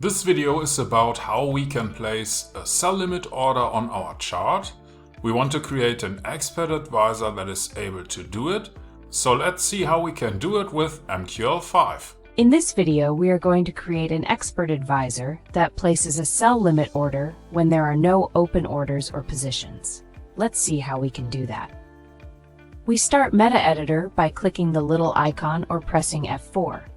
This video is about how we can place a sell limit order on our chart. We want to create an expert advisor that is able to do it. So let's see how we can do it with MQL5. In this video, we are going to create an expert advisor that places a sell limit order when there are no open orders or positions. Let's see how we can do that. We start Metaeditor by clicking the little icon or pressing F4.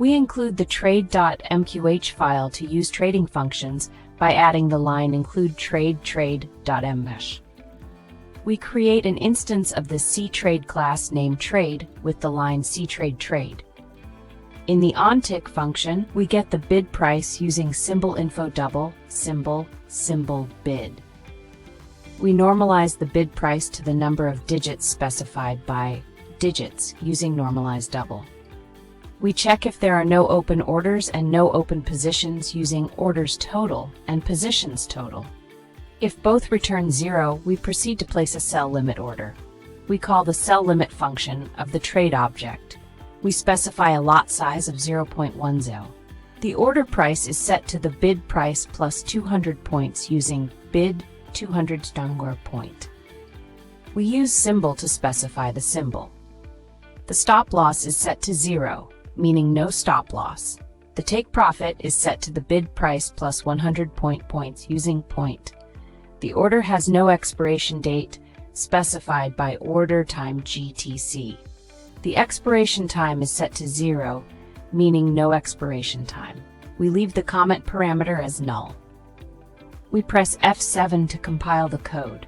We include the Trade.mqh file to use trading functions by adding the line include Trade.mqh. We create an instance of the CTrade class named Trade with the line CTrade. In the OnTick function, we get the bid price using SymbolInfoDouble, symbol bid. We normalize the bid price to the number of digits specified by digits using NormalizeDouble. We check if there are no open orders and no open positions using OrdersTotal and PositionsTotal. If both return 0, we proceed to place a sell limit order. We call the SellLimit function of the trade object. We specify a lot size of 0.10. The order price is set to the bid price plus 200 points using bid 200 point. We use symbol to specify the symbol. The stop loss is set to 0, meaning no stop loss. The take profit is set to the bid price plus 100 points using point. The order has no expiration date specified by order time GTC. The expiration time is set to 0, meaning no expiration time. We leave the comment parameter as null. We press F7 to compile the code.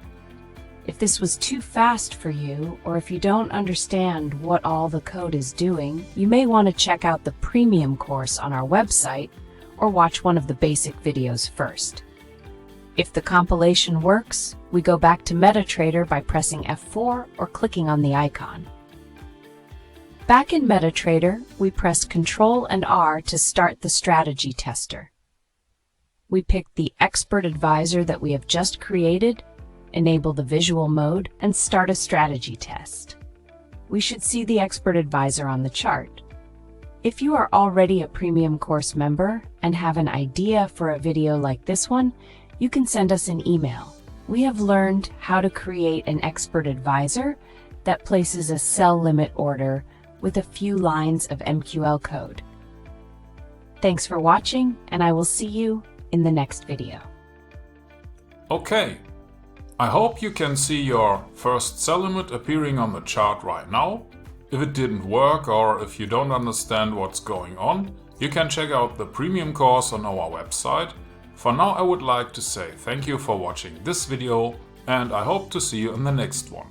If this was too fast for you, or if you don't understand what all the code is doing, you may want to check out the premium course on our website or watch one of the basic videos first. If the compilation works, we go back to MetaTrader by pressing F4 or clicking on the icon. Back in MetaTrader, we press Ctrl and R to start the strategy tester. We pick the expert advisor that we have just created, enable the visual mode, and start a strategy test. We should see the expert advisor on the chart. If you are already a premium course member and have an idea for a video like this one, you can send us an email. We have learned how to create an expert advisor that places a sell limit order with a few lines of MQL code. Thanks for watching, and I will see you in the next video. Okay, I hope you can see your first sell limit appearing on the chart right now. If it didn't work or if you don't understand what's going on, you can check out the premium course on our website. For now, I would like to say thank you for watching this video, and I hope to see you in the next one.